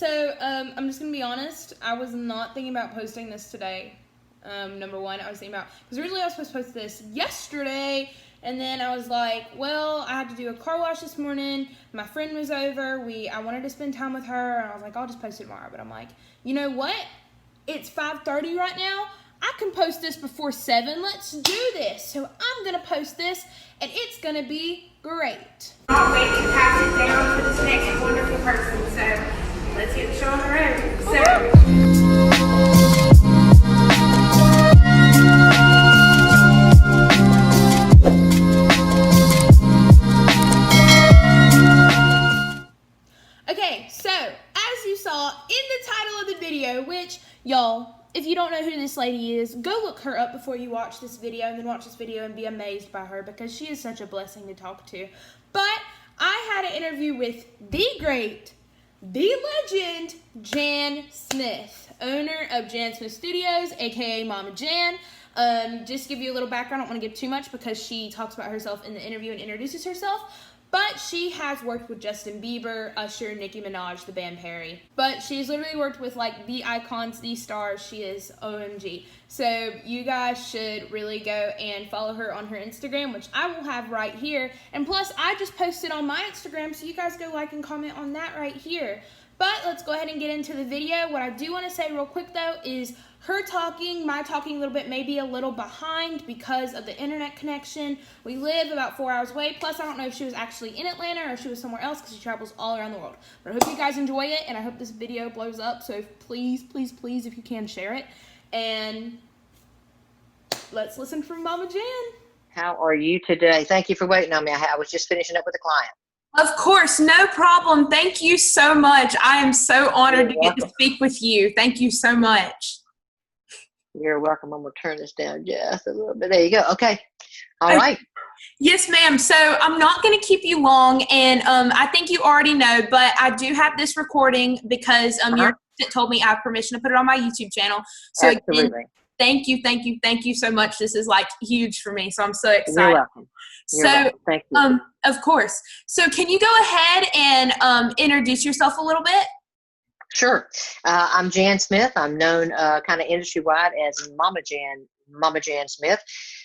I'm just gonna be honest. I was not thinking about posting this today. Number one, I was thinking about because originally I was supposed to post this yesterday, and then I was like, well, I had to do a car wash this morning. My friend was over. I wanted to spend time with her, and I was like, I'll just post it tomorrow. But I'm like, you know what? It's 5:30 right now. I can post this before 7. Let's do this. So I'm gonna post this, and it's gonna be great. I'll wait to pass it down to this next wonderful person. So let's get the show on the road. Okay, so as you saw in the title of the video, which y'all, if you don't know who this lady is, go look her up before you watch this video, and then watch this video and be amazed by her because she is such a blessing to talk to. But I had an interview with the great, the legend, Jan Smith, owner of Jan Smith Studios, aka Mama Jan. Just to give you a little background, I don't want to give too much because she talks about herself in the interview and introduces herself. But she has worked with Justin Bieber, Usher, Nicki Minaj, the band Perry. But she's literally worked with like the icons, the stars. She is OMG. So you guys should really go and follow her on her Instagram, which I will have right here. And plus, I just posted on my Instagram, so you guys go like and comment on that right here. But let's go ahead and get into the video. What I do want to say real quick though is her talking, my talking a little bit, maybe a little behind because of the internet connection. We live about 4 hours away. Plus, I don't know if she was actually in Atlanta or if she was somewhere else because she travels all around the world. But I hope you guys enjoy it, and I hope this video blows up. So please, please, please, if you can, share it. And let's listen from Mama Jan. How are you today? Thank you for waiting on me. I was just finishing up with a client. Of course, no problem. Thank you so much. I am so honored to get to speak with you. Thank you so much. You're welcome. I'm going to turn this down just a little bit. There you go. Okay. All right. Yes, ma'am. So I'm not going to keep you long, and I think you already know, but I do have this recording because your assistant told me I have permission to put it on my YouTube channel. So absolutely. Again, thank you so much. This is like huge for me, so I'm so excited. You're welcome. You're welcome. Thank you. Of course. So can you go ahead and introduce yourself a little bit? Sure. I'm Jan Smith. I'm known kind of industry-wide as Mama Jan Smith.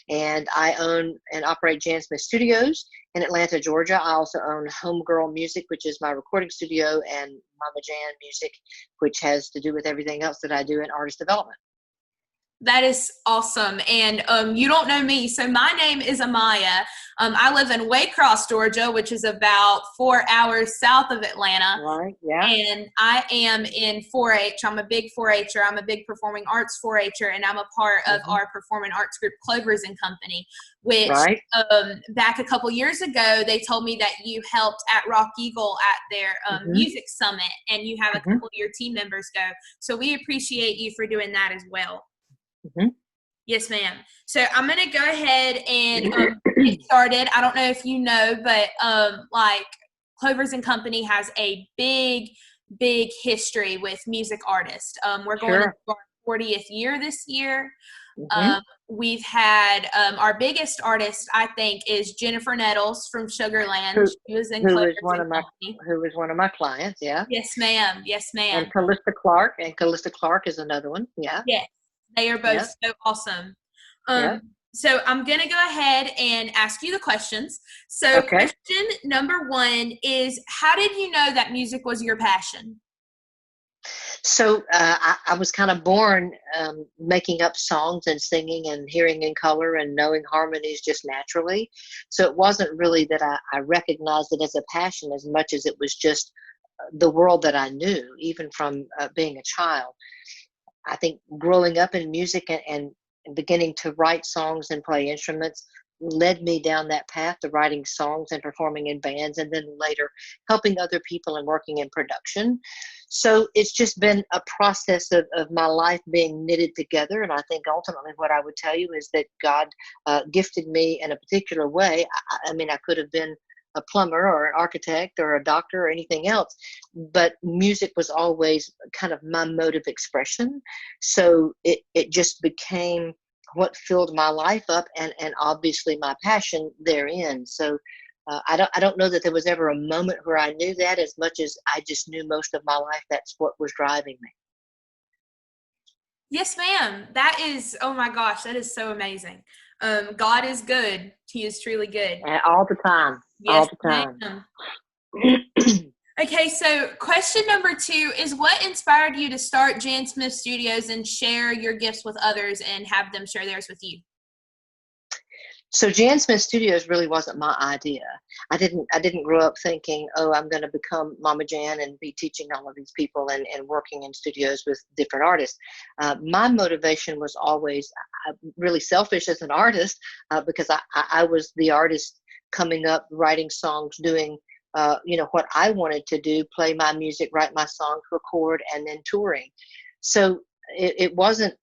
And I own and operate Jan Smith Studios in Atlanta, Georgia. I also own Homegirl Music, which is my recording studio, and Mama Jan Music, which has to do with everything else that I do in artist development. That is awesome. And you don't know me, so my name is Amiyah. I live in Waycross, Georgia, which is about 4 hours south of Atlanta. Right, yeah. And I am in 4-H. I'm a big 4-Her. I'm a big performing arts 4-Her, and I'm a part of our performing arts group, Clovers and Company, which back a couple years ago, they told me that you helped at Rock Eagle at their music summit, and you have a couple of your team members go. So we appreciate you for doing that as well. Yes, ma'am. So I'm going to go ahead and get started. I don't know if you know, but like Clovers and Company has a big history with music artists. We're going into our 40th year this year. We've had our biggest artist, I think, is Jennifer Nettles from Sugarland. She was in Clovers and Company. Who was one of my clients, yeah. Yes, ma'am. Yes, ma'am. And Callista Clark. And Callista Clark is another one, yeah. Yes. They are both so awesome. So I'm going to go ahead and ask you the questions. So question number 1 is, how did you know that music was your passion? So I was kind of born making up songs and singing and hearing in color and knowing harmonies just naturally. So it wasn't really that I recognized it as a passion as much as it was just the world that I knew, even from being a child. I think growing up in music and beginning to write songs and play instruments led me down that path to writing songs and performing in bands, and then later helping other people and working in production. So it's just been a process of my life being knitted together. And I think ultimately what I would tell you is that God gifted me in a particular way. I mean, I could have been a plumber or an architect or a doctor or anything else, but music was always kind of my mode of expression. So it just became what filled my life up and obviously my passion therein. So I don't know that there was ever a moment where I knew that, as much as I just knew most of my life that's what was driving me. Yes, ma'am. That is, oh my gosh, that is so amazing. God is good. He is truly good. All the time. Yes, All the time. ma'am. Okay, so question number 2 is, what inspired you to start Jan Smith Studios and share your gifts with others and have them share theirs with you? So Jan Smith Studios really wasn't my idea. I didn't grow up thinking, oh, I'm going to become Mama Jan and be teaching all of these people and working in studios with different artists. My motivation was always really selfish as an artist, because I was the artist coming up, writing songs, doing what I wanted to do, play my music, write my songs, record, and then touring. So it wasn't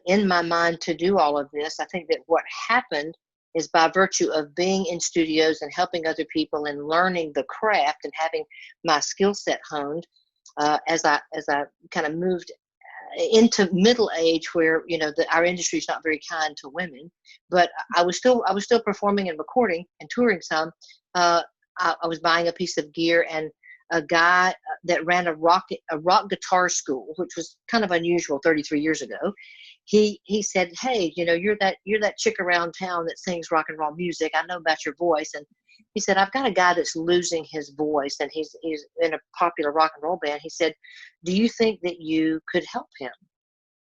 in my mind to do all of this. I think that what happened is, by virtue of being in studios and helping other people and learning the craft and having my skill set honed, as I kind of moved into middle age, where our industry is not very kind to women, but I was still performing and recording and touring some. I was buying a piece of gear, and a guy that ran a rock guitar school, which was kind of unusual 33 years ago. He said, hey, you're that chick around town that sings rock and roll music. I know about your voice. And he said, I've got a guy that's losing his voice, and he's in a popular rock and roll band. He said, do you think that you could help him?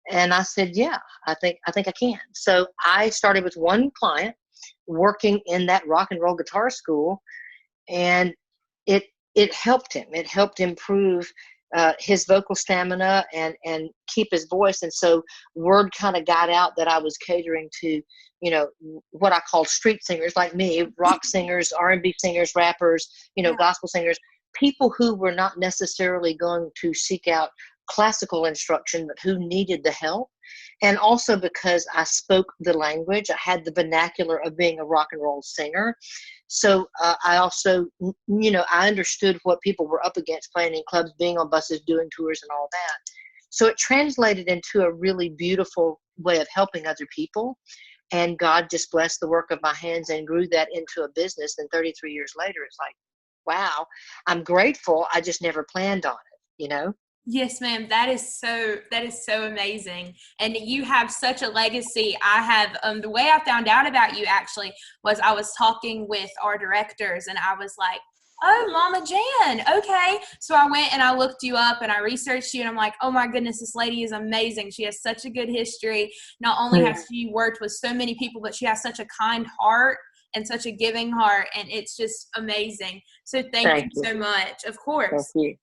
And I said, yeah, I think I can. So I started with one client working in that rock and roll guitar school, and it helped him. It helped improve his vocal stamina and keep his voice. And so word kind of got out that I was catering to, what I call street singers like me, rock singers, R&B singers, rappers, gospel singers, people who were not necessarily going to seek out classical instruction, but who needed the help. And also because I spoke the language, I had the vernacular of being a rock and roll singer. So I also, I understood what people were up against playing in clubs, being on buses, doing tours and all that. So it translated into a really beautiful way of helping other people. And God just blessed the work of my hands and grew that into a business. And 33 years later, it's like, wow, I'm grateful. I just never planned on it, Yes, ma'am. That is so amazing. And you have such a legacy. I have, the way I found out about you actually was I was talking with our directors, and I was like, oh, Mama Jan. Okay. So I went and I looked you up and I researched you, and I'm like, oh my goodness, this lady is amazing. She has such a good history. Not only has she worked with so many people, but she has such a kind heart and such a giving heart. And it's just amazing. So thank you so much. Of course. Thank you.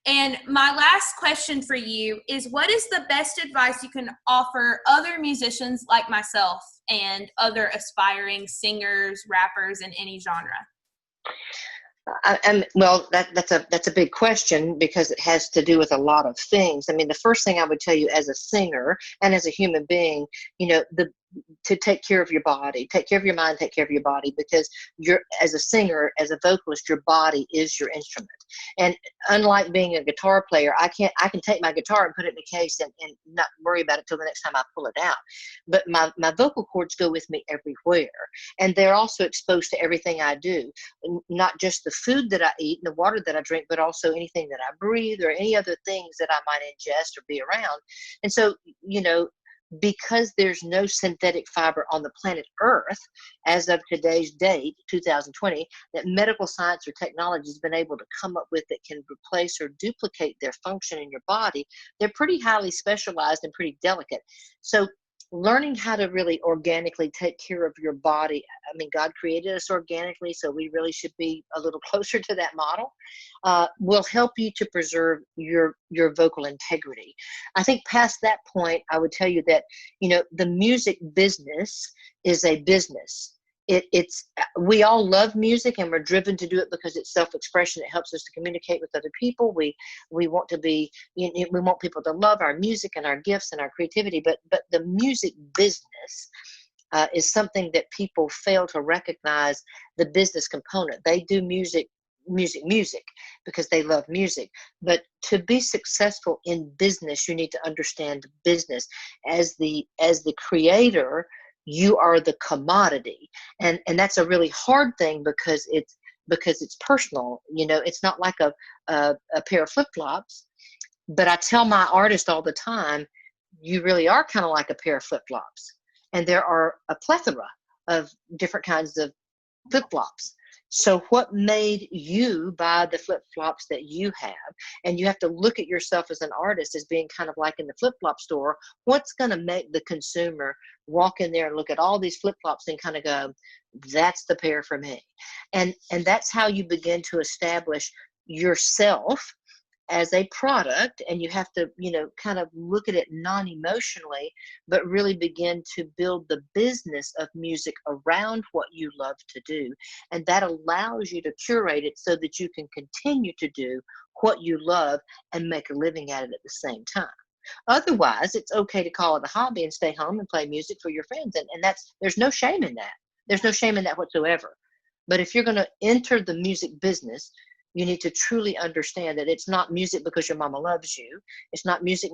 And my last question for you is, what is the best advice you can offer other musicians like myself and other aspiring singers, rappers in any genre? Well, that's a big question, because it has to do with a lot of things. I mean, the first thing I would tell you as a singer and as a human being, to take care of your body, take care of your mind, take care of your body, because as a singer, as a vocalist, your body is your instrument. And unlike being a guitar player, I can take my guitar and put it in a case and not worry about it till the next time I pull it out. But my vocal cords go with me everywhere, and they're also exposed to everything I do, not just the food that I eat and the water that I drink, but also anything that I breathe or any other things that I might ingest or be around. And so, because there's no synthetic fiber on the planet Earth, as of today's date, 2020, that medical science or technology has been able to come up with that can replace or duplicate their function in your body, they're pretty highly specialized and pretty delicate. So learning how to really organically take care of your body. I mean, God created us organically, so we really should be a little closer to that model, will help you to preserve your vocal integrity. I think past that point, I would tell you that, the music business is a business. We all love music, and we're driven to do it because it's self-expression. It helps us to communicate with other people. We want to be, we want people to love our music and our gifts and our creativity. But the music business is something that people fail to recognize the business component. They do music because they love music. But to be successful in business, you need to understand business. As the creator, You are the commodity. And that's a really hard thing because it's personal. It's not like a pair of flip-flops. But I tell my artists all the time, you really are kind of like a pair of flip-flops. And there are a plethora of different kinds of flip-flops. So what made you buy the flip-flops that you have? And you have to look at yourself as an artist as being kind of like in the flip-flop store. What's going to make the consumer walk in there and look at all these flip-flops and kind of go, that's the pair for me? And that's how you begin to establish yourself as a product. And you have to, kind of look at it non-emotionally, but really begin to build the business of music around what you love to do. And that allows you to curate it so that you can continue to do what you love and make a living at it at the same time. Otherwise, it's okay to call it a hobby and stay home and play music for your friends. And there's no shame in that. There's no shame in that whatsoever. But if you're going to enter the music business, you need to truly understand that it's not music because your mama loves you. It's not music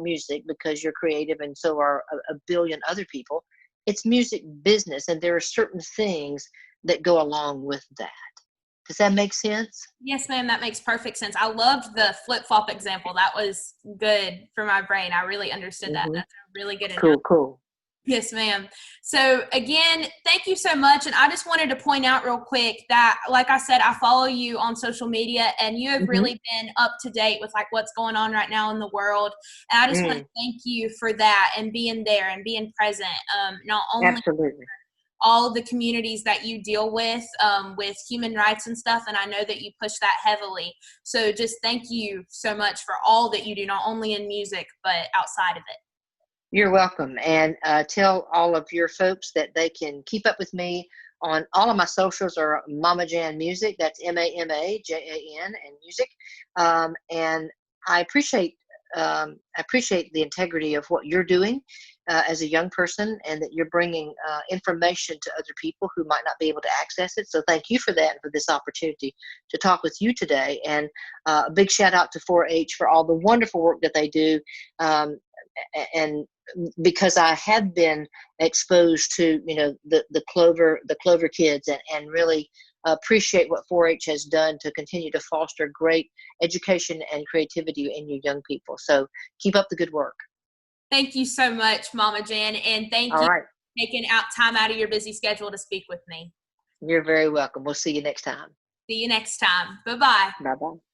because you're creative and so are a billion other people. It's music business, and there are certain things that go along with that. Does that make sense? Yes, ma'am. That makes perfect sense. I loved the flip-flop example. That was good for my brain. I really understood that. That's a really good analogy. Cool. Yes, ma'am. So again, thank you so much. And I just wanted to point out real quick that, like I said, I follow you on social media, and you have really been up to date with like what's going on right now in the world. And I just want to thank you for that and being there and being present. Not only Absolutely. all of the communities that you deal with human rights and stuff. And I know that you push that heavily. So just thank you so much for all that you do, not only in music, but outside of it. You're welcome. And tell all of your folks that they can keep up with me on all of my socials are Mama Jan Music. That's MAMAJAN and music. And I appreciate the integrity of what you're doing as a young person, and that you're bringing information to other people who might not be able to access it. So thank you for that and for this opportunity to talk with you today. And a big shout out to 4-H for all the wonderful work that they do. And because I had been exposed to, the Clover kids, and really appreciate what 4-H has done to continue to foster great education and creativity in you young people. So keep up the good work. Thank you so much, Mama Jan, and thank you for taking time out of your busy schedule to speak with me. You're very welcome. We'll see you next time. See you next time. Bye-bye. Bye-bye.